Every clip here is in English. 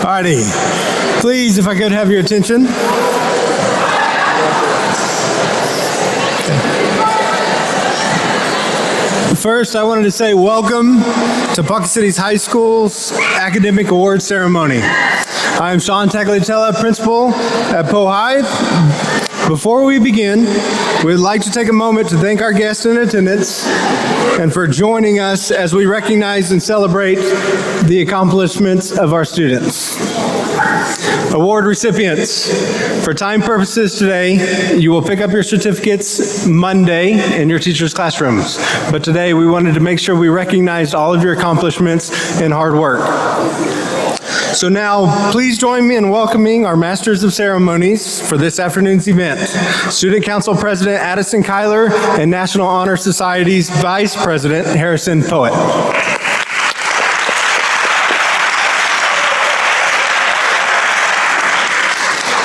Alrighty, please, if I could have your attention. First, I wanted to say welcome to Bucket City's High School's Academic Awards Ceremony. I'm Sean Tagliatella, Principal at PoHi. Before we begin, we'd like to take a moment to thank our guests in attendance and for joining us as we recognize and celebrate the accomplishments of our students. Award recipients, for time purposes today, you will pick up your certificates Monday in your teachers' classrooms. But today we wanted to make sure we recognized all of your accomplishments and hard work. So now, please join me in welcoming our Masters of Ceremonies for this afternoon's event. Student Council President Addison Kyler and National Honor Society's Vice President Harrison Poet.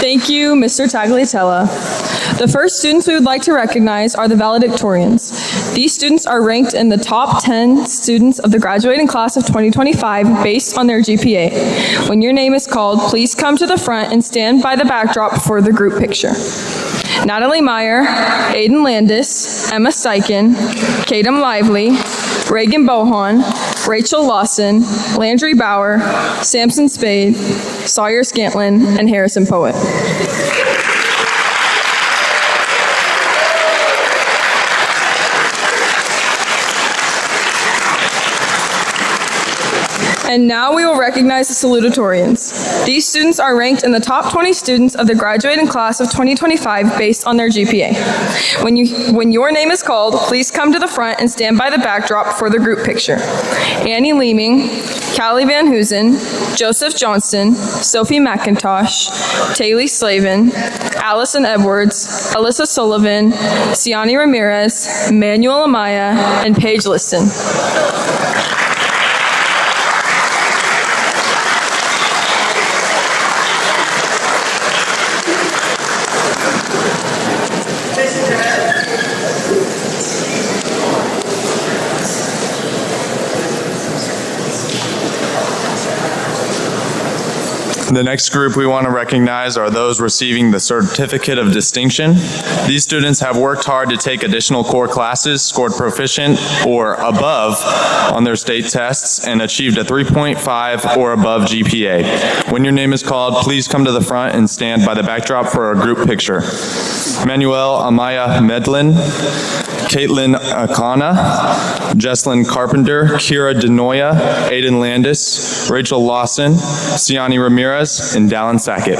Thank you, Mr. Tagliatella. The first students we would like to recognize are the valedictorians. These students are ranked in the top 10 students of the graduating class of 2025 based on their GPA. When your name is called, please come to the front and stand by the backdrop for the group picture. Natalie Meyer, Aiden Landis, Emma Steichen, Kadem Lively, Reagan Bohan, Rachel Lawson, Landry Bauer, Samson Spade, Sawyer Scantlin, and Harrison Poet. And now we will recognize the salutatorians. These students are ranked in the top 20 students of the graduating class of 2025 based on their GPA. When your name is called, please come to the front and stand by the backdrop for the group picture. Annie Leeming, Callie Van Hoosen, Joseph Johnston, Sophie McIntosh, Taylor Slavin, Allison Edwards, Alyssa Sullivan, Siani Ramirez, Manuel Amaya, and Paige Liston. The next group we want to recognize are those receiving the Certificate of Distinction. These students have worked hard to take additional core classes, scored proficient or above on their state tests, and achieved a 3.5 or above GPA. When your name is called, please come to the front and stand by the backdrop for a group picture. Manuel Amaya Medlin, Caitlin Akana, Jesslyn Carpenter, Kira Denoya, Aiden Landis, Rachel Lawson, Siani Ramirez, and Dallin Sackett.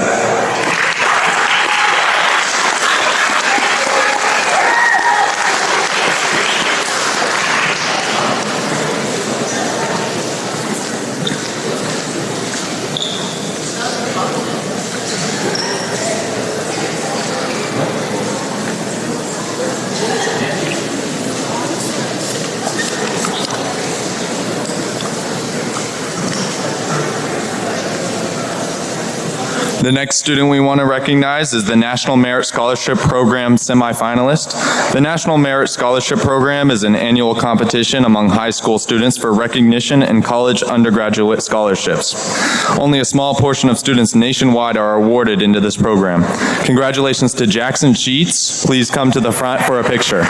The next student we want to recognize is the National Merit Scholarship Program semifinalist. The National Merit Scholarship Program is an annual competition among high school students for recognition and college undergraduate scholarships. Only a small portion of students nationwide are awarded into this program. Congratulations to Jackson Sheets. Please come to the front for a picture.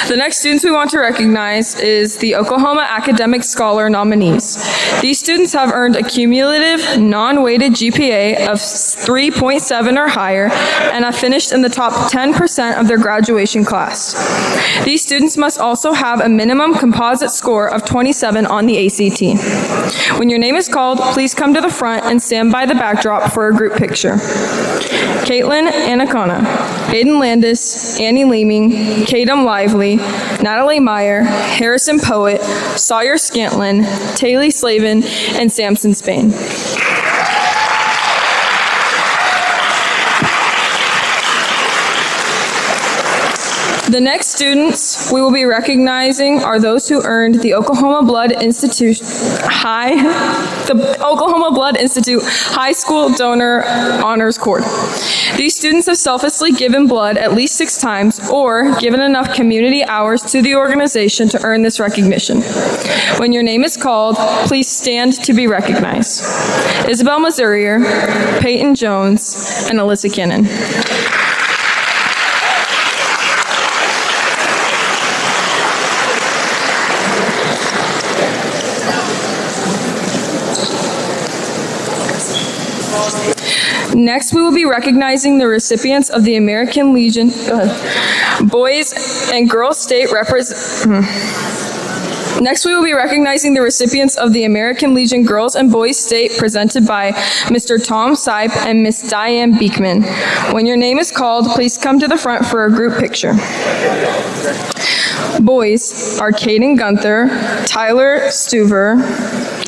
The next students we want to recognize is the Oklahoma Academic Scholar nominees. These students have earned a cumulative non-weighted GPA of 3.7 or higher and have finished in the top 10% of their graduation class. These students must also have a minimum composite score of 27 on the ACT. When your name is called, please come to the front and stand by the backdrop for a group picture. Caitlin Anacona, Aiden Landis, Annie Leeming, Kadem Lively, Natalie Meyer, Harrison Poet, Sawyer Scantlin, Taylor Slavin, and Samson Spain. The next students we will be recognizing are those who earned the Oklahoma Blood Institute High School Donor Honors Cord. These students have selflessly given blood at least 6 times or given enough community hours to the organization to earn this recognition. When your name is called, please stand to be recognized. Isabel Mazurier, Peyton Jones, and Alyssa Cannon. Next, we will be recognizing the recipients of the American Legion Boys and Girls State Next, we will be recognizing the recipients of the American Legion Girls and Boys State presented by Mr. Tom Sipe and Miss Diane Beekman. When your name is called, please come to the front for a group picture. Boys are Caden Gunther, Tyler Stuver,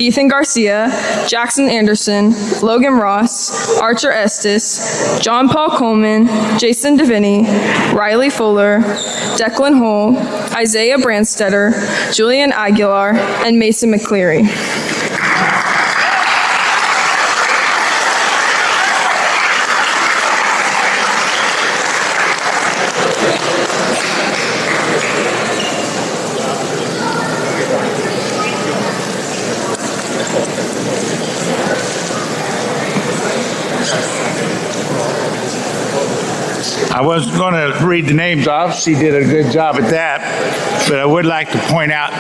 Ethan Garcia, Jackson Anderson, Logan Ross, Archer Estes, John Paul Coleman, Jason Deviney, Riley Fuller, Declan Hull, Isaiah Brandstetter, Julian Aguilar, and Mason McCleary. I wasn't going to read the names off. She did a good job at that. But I would like to point out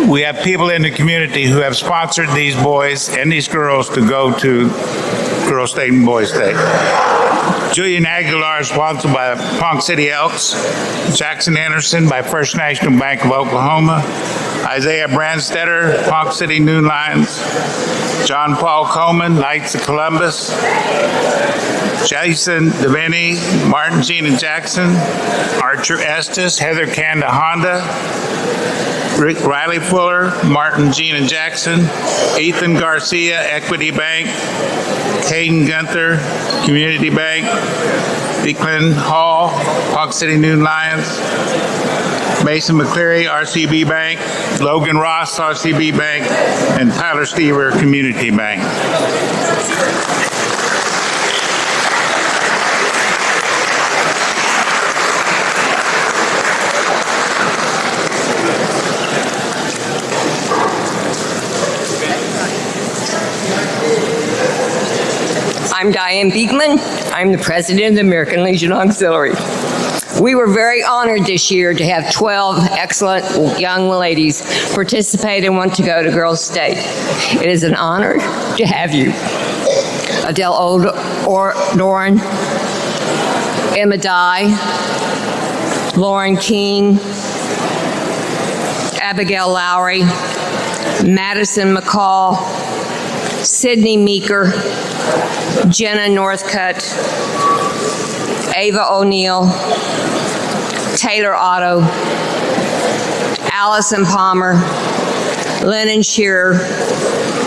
we have people in the community who have sponsored these boys and these girls to go to Girls State and Boys State. Julian Aguilar is sponsored by Ponk City Elks. Jackson Anderson by First National Bank of Oklahoma. Isaiah Brandstetter, Ponk City Noon Lions. John Paul Coleman, Knights of Columbus. Jason Devaney, Martin Gina Jackson. Archer Estes, Heather Kanda Honda. Rick Riley Fuller, Martin Gina Jackson. Ethan Garcia, Equity Bank. Caden Gunther, Community Bank. Declan Hall, Ponk City Noon Lions. Mason McCleary, RCB Bank. Logan Ross, RCB Bank. And Tyler Stever, Community Bank. I'm Diane Beekman. I'm the president of the American Legion Auxiliary. We were very honored this year to have 12 excellent young ladies participate and want to go to Girls State. It is an honor to have you. Adele Doran, Emma Dye, Lauren King, Abigail Lowry, Madison McCall, Sydney Meeker, Jenna Northcutt, Ava O'Neill, Taylor Otto, Allison Palmer, Lennon Shearer,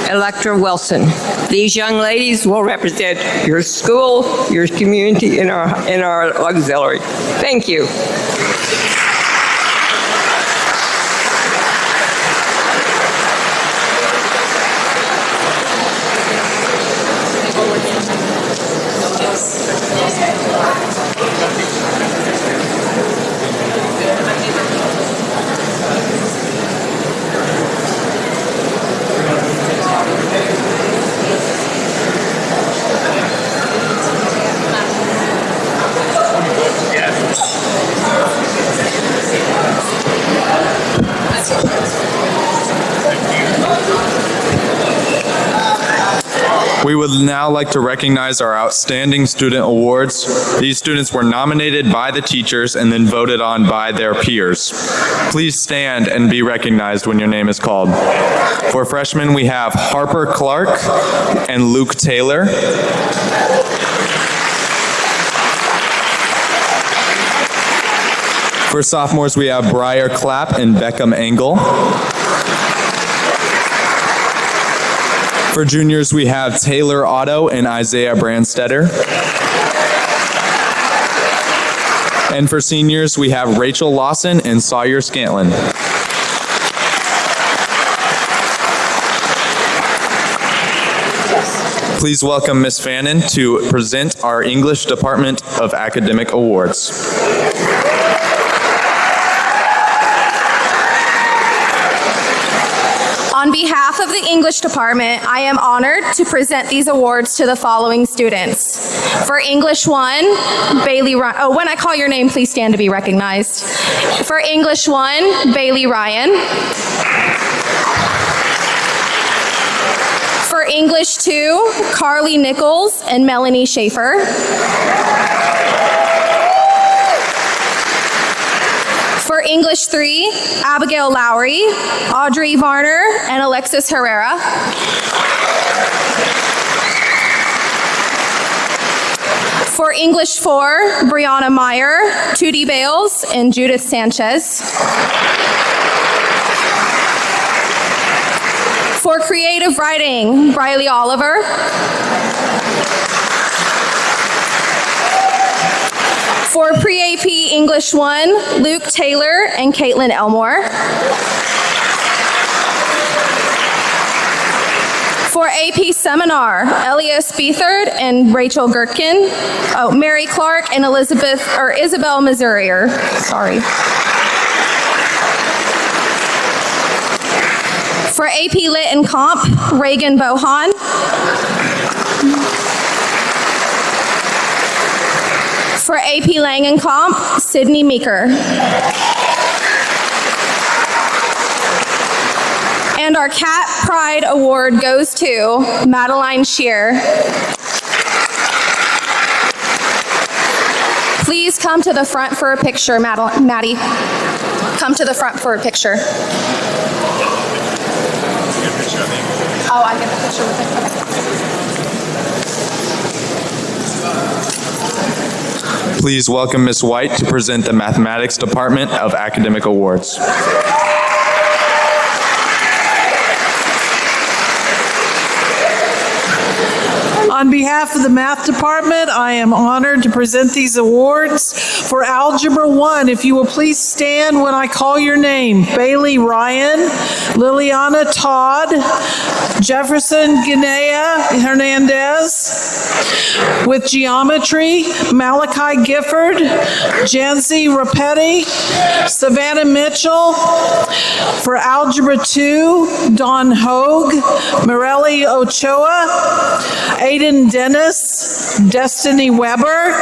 Electra Wilson. These young ladies will represent your school, your community, in our auxiliary. Thank you. We would now like to recognize our Outstanding Student Awards. These students were nominated by the teachers and then voted on by their peers. Please stand and be recognized when your name is called. For freshmen, we have Harper Clark and Luke Taylor. For sophomores, we have Briar Clapp and Beckham Engel. For juniors, we have Taylor Otto and Isaiah Brandstetter. And for seniors, we have Rachel Lawson and Sawyer Scantlin. Please welcome Ms. Fannin to present our English Department of Academic Awards. On behalf of the English department, I am honored to present these awards to the following students. For English 1, Bailey Ryan. Oh, when I call your name, please stand to be recognized. For English 1, Bailey Ryan. For English 2, Carly Nichols and Melanie Schaefer. For English 3, Abigail Lowry, Audrey Varner, and Alexis Herrera. For English 4, Brianna Meyer, Tootie Bales, and Judith Sanchez. For creative writing, Riley Oliver. For Pre-AP English 1, Luke Taylor and Caitlin Elmore. For AP Seminar, Elias Beathard and Rachel Gherkin. Oh, Mary Clark and Isabel Missourier. Sorry. For AP Lit and Comp, Reagan Bohan. For AP Lang and Comp, Sydney Meeker. And our Cat Pride Award goes to Madeline Shear. Please come to the front for a picture, Maddie. Come to the front for a picture. Oh, I get the picture with him. Okay. Please welcome Ms. White to present the Mathematics Department of Academic Awards. On behalf of the Math Department, I am honored to present these awards. For Algebra 1, if you will please stand when I call your name. Bailey Ryan, Liliana Todd, Jefferson Guinea Hernandez. With Geometry, Malachi Gifford, Jancy Rapetti, Savannah Mitchell. For Algebra 2, Dawn Hogue, Morelli Ochoa, Aiden Dennis, Destiny Weber.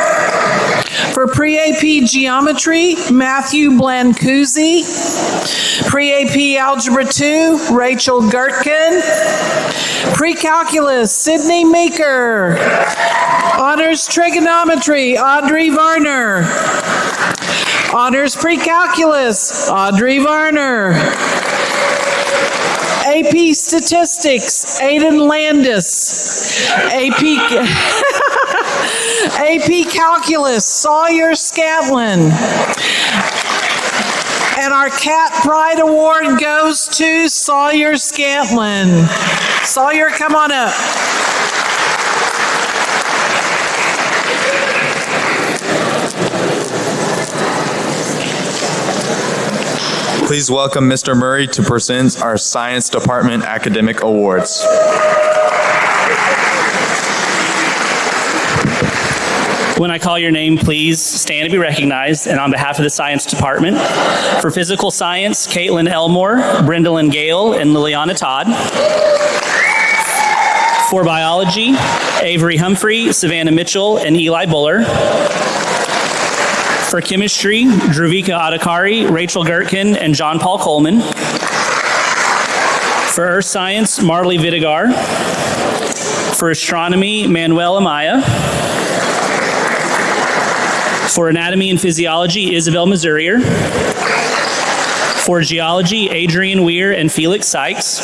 For Pre-AP Geometry, Matthew Blancuzzi. Pre-AP Algebra 2, Rachel Gherkin. Pre-Calculus, Sydney Meeker. Honors Trigonometry, Audrey Varner. Honors Pre-Calculus, Audrey Varner. AP Statistics, Aiden Landis. AP Calculus, Sawyer Scantlin. And our Cat Pride Award goes to Sawyer Scantlin. Sawyer, come on up. Please welcome Mr. Murray to present our Science Department Academic Awards. When I call your name, please stand to be recognized. And on behalf of the Science Department, for Physical Science, Caitlin Elmore, Brendalyn Gale, and Liliana Todd. For Biology, Avery Humphrey, Savannah Mitchell, and Eli Buller. For Chemistry, Druvika Adhikari, Rachel Gherkin, and John Paul Coleman. For Earth Science, Marley Vidigar. For Astronomy, Manuel Amaya. For Anatomy and Physiology, Isabel Missourier. For Geology, Adrian Weir and Felix Sykes.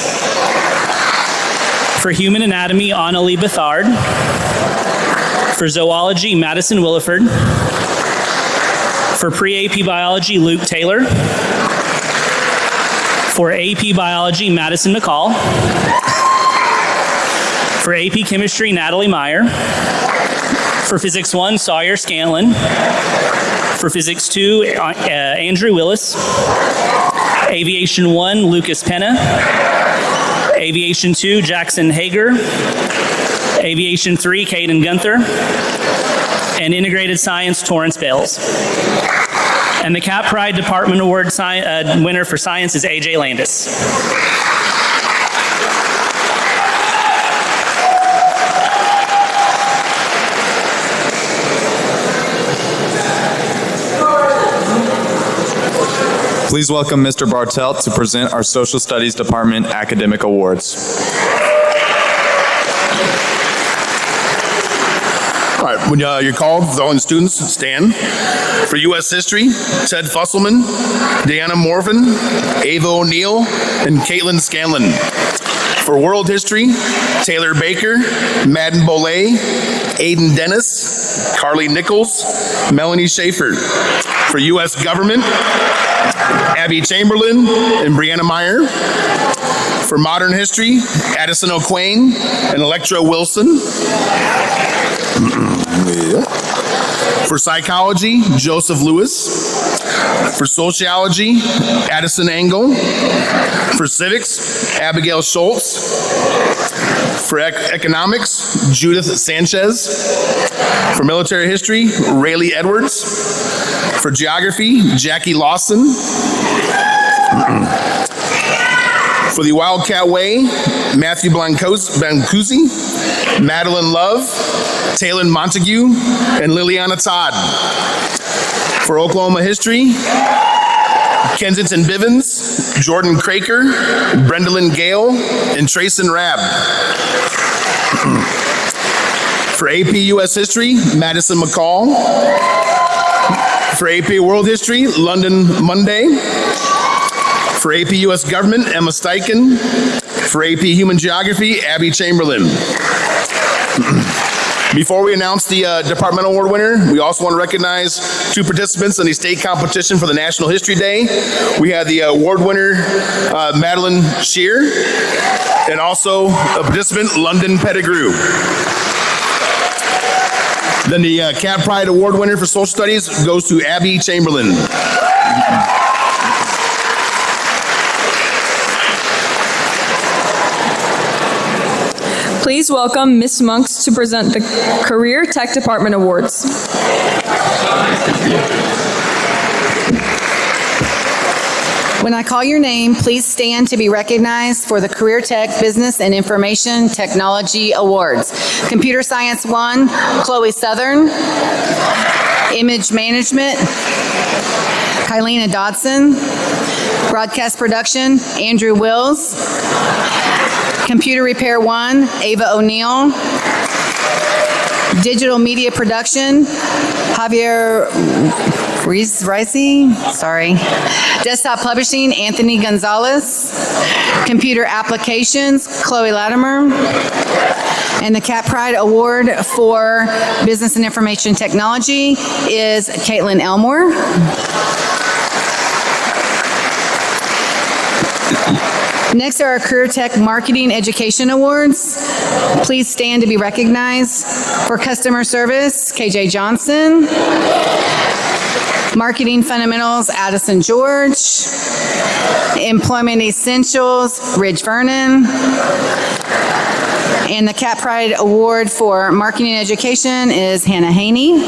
For Human Anatomy, Annalie Bethard. For Zoology, Madison Williford. For Pre-AP Biology, Luke Taylor. For AP Biology, Madison McCall. For AP Chemistry, Natalie Meyer. For Physics 1, Sawyer Scantlin. For Physics 2, Andrew Willis. Aviation 1, Lucas Penna. Aviation 2, Jackson Hager. Aviation 3, Caden Gunther. And Integrated Science, Torrance Bales. And the Cat Pride Department Award winner for science is AJ Landis. Please welcome Mr. Bartelt to present our Social Studies Department Academic Awards. All right, when you're called, all the students stand. For U.S. History, Ted Fusselman, Deanna Morvan, Ava O'Neill, and Caitlin Scanlon. For World History, Taylor Baker, Madden Bolay, Aiden Dennis, Carly Nichols, Melanie Schaefer. For U.S. Government, Abby Chamberlain and Brianna Meyer. For Modern History, Addison O'Quain and Electra Wilson. For Psychology, Joseph Lewis. For Sociology, Addison Engel. For Civics, Abigail Schultz. For Economics, Judith Sanchez. For Military History, Rayleigh Edwards. For Geography, Jackie Lawson. For the Wildcat Way, Matthew Blancuzzi, Madeline Love, Taylor Montague, and Liliana Todd. For Oklahoma History, Kensington Bivens, Jordan Craker, Brendalyn Gale, and Trayson Rabb. For AP US History, Madison McCall. For AP World History, London Monday. For AP US Government, Emma Steichen. For AP Human Geography, Abby Chamberlain. Before we announce the departmental award winner, we also want to recognize two participants in the state competition for the National History Day. We have the award winner, Madeline Shear, and also a participant, London Pettigrew. Then the Cat Pride Award winner for Social Studies goes to Abby Chamberlain. Please welcome Ms. Monks to present the Career Tech Department Awards. When I call your name, please stand to be recognized for the Career Tech Business and Information Technology Awards. Computer Science 1, Chloe Southern. Image Management, Kylena Dodson. Broadcast Production, Andrew Wills. Computer Repair 1, Ava O'Neill. Digital Media Production, Javier Ricey, sorry. Desktop Publishing, Anthony Gonzalez. Computer Applications, Chloe Latimer. And the Cat Pride Award for Business and Information Technology is Caitlin Elmore. Next are our Career Tech Marketing Education Awards. Please stand to be recognized. For Customer Service, KJ Johnson. Marketing Fundamentals, Addison George. Employment Essentials, Ridge Vernon. And the Cat Pride Award for Marketing Education is Hannah Haney.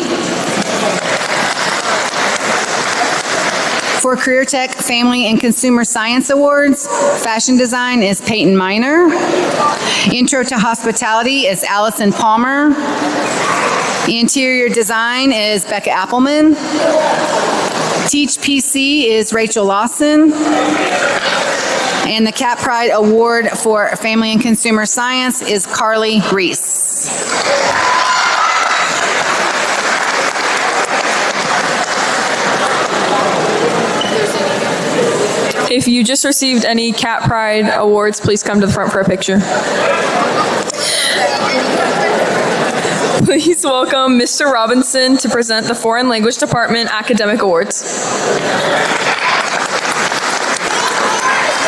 For Career Tech Family and Consumer Science Awards, Fashion Design is Peyton Miner. Intro to Hospitality is Allison Palmer. Interior Design is Becca Appleman. Teach PC is Rachel Lawson. And the Cat Pride Award for Family and Consumer Science is Carly Reese. If you just received any Cat Pride awards, please come to the front for a picture. Please welcome Mr. Robinson to present the Foreign Language Department Academic Awards.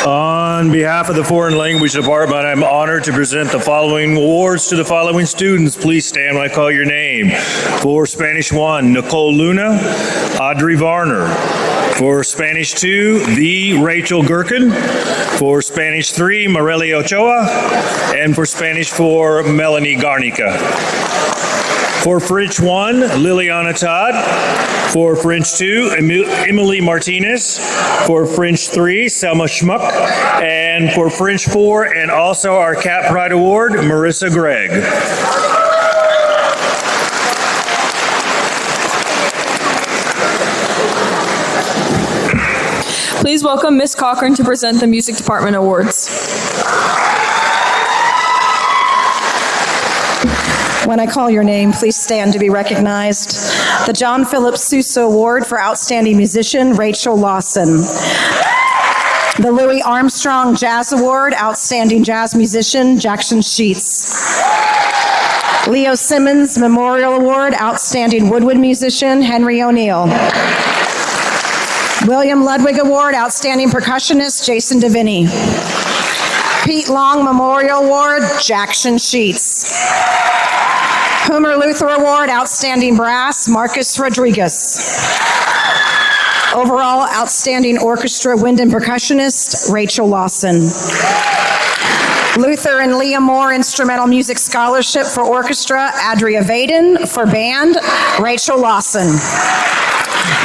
On behalf of the Foreign Language Department, I'm honored to present the following awards to the following students. Please stand when I call your name. For Spanish 1, Nicole Luna, Audrey Varner. For Spanish 2, the Rachel Gherkin. For Spanish 3, Morelli Ochoa. And for Spanish 4, Melanie Garnica. For French 1, Liliana Todd. For French 2, Emily Martinez. For French 3, Selma Schmuck. And for French 4, and also our Cat Pride Award, Marissa Gregg. Please welcome Miss Cochran to present the Music Department Awards. When I call your name, please stand to be recognized. The John Philip Sousa Award for Outstanding Musician, Rachel Lawson. The Louis Armstrong Jazz Award, Outstanding Jazz Musician, Jackson Sheets. Leo Simmons Memorial Award, Outstanding Woodwind Musician, Henry O'Neill. William Ludwig Award, Outstanding Percussionist, Jason DeVinny. Pete Long Memorial Award, Jackson Sheets. Homer Luther Award, Outstanding Brass, Marcus Rodriguez. Overall Outstanding Orchestra Wind and Percussionist, Rachel Lawson. Luther and Leah Moore Instrumental Music Scholarship for Orchestra, Adria Vaden. For Band, Rachel Lawson.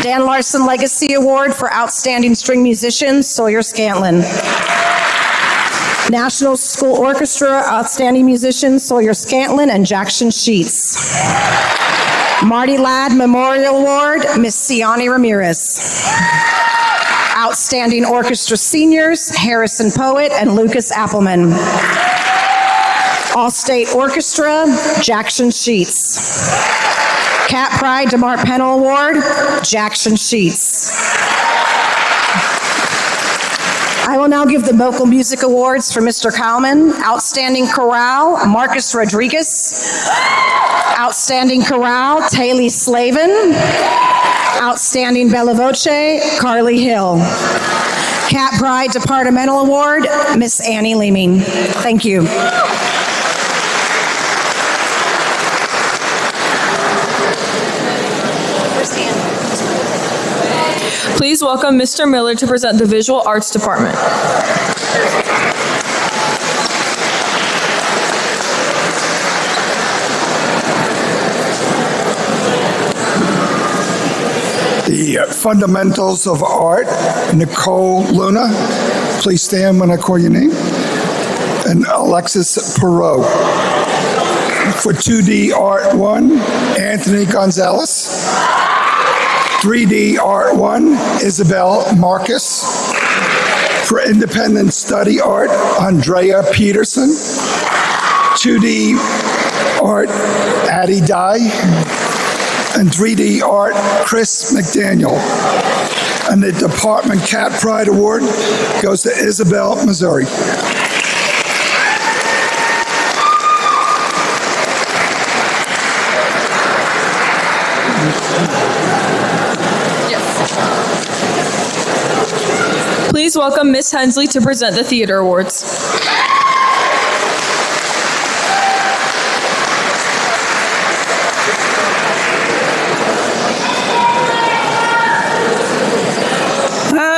Dan Larson Legacy Award for Outstanding String Musician, Sawyer Scantlin. National School Orchestra Outstanding Musician, Sawyer Scantlin and Jackson Sheets. Marty Ladd Memorial Award, Miss Siani Ramirez. Outstanding Orchestra Seniors, Harrison Poet and Lucas Appleman. All-State Orchestra, Jackson Sheets. Cat Pride DeMart Pennell Award, Jackson Sheets. I will now give the Vocal Music Awards for Mr. Kalman. Outstanding Chorale, Marcus Rodriguez. Outstanding Chorale, Taylor Slavin. Outstanding Bella Voce, Carly Hill. Cat Pride Departmental Award, Miss Annie Leeming. Thank you. Please welcome Mr. Miller to present the Visual Arts Department. The Fundamentals of Art, Nicole Luna. Please stand when I call your name. And Alexis Perot. For 2D Art 1, Anthony Gonzalez. 3D Art 1, Isabel Marcus. For Independent Study Art, Andrea Peterson. 2D Art, Addie Dye. And 3D Art, Chris McDaniel. And the Department Cat Pride Award goes to Isabel, Missouri. Please welcome Miss Hensley to present the Theater Awards.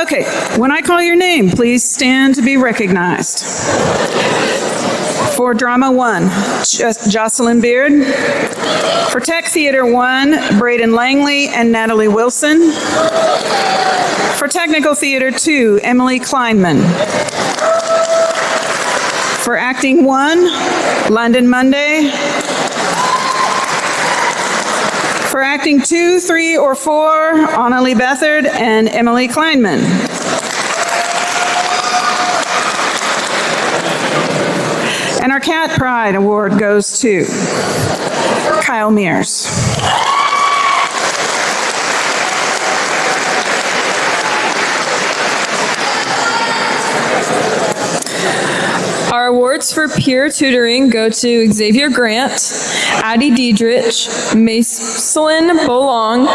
Okay, when I call your name, please stand to be recognized. For Drama 1, Jocelyn Beard. For Tech Theater 1, Braden Langley and Natalie Wilson. For Technical Theater 2, Emily Kleinman. For Acting 1, London Monday. For Acting 2, 3, or 4, Annalie Bethard and Emily Kleinman. And our Cat Pride Award goes to Kyle Mears. Our awards for peer tutoring go to Xavier Grant, Addie Diedrich, Macelyn Bolong,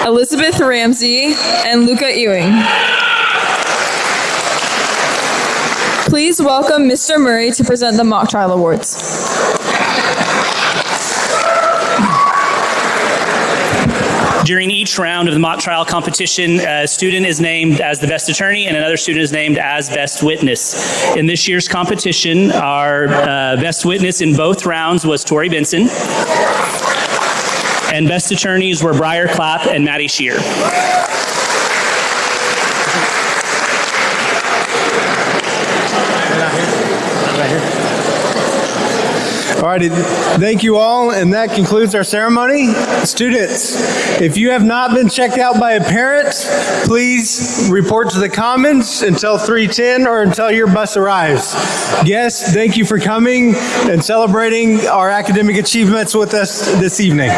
Elizabeth Ramsey, and Luca Ewing. Please welcome Mr. Murray to present the mock trial awards. During each round of the mock trial competition, a student is named as the best attorney and another student is named as best witness. In this year's competition, our best witness in both rounds was Tori Benson, and best attorneys were Briar Clapp and Maddie Shear. All righty, thank you all, and that concludes our ceremony. Students, if you have not been checked out by a parent, please report to the Commons until 3:10 or until your bus arrives. Guests, thank you for coming and celebrating our academic achievements with us this evening.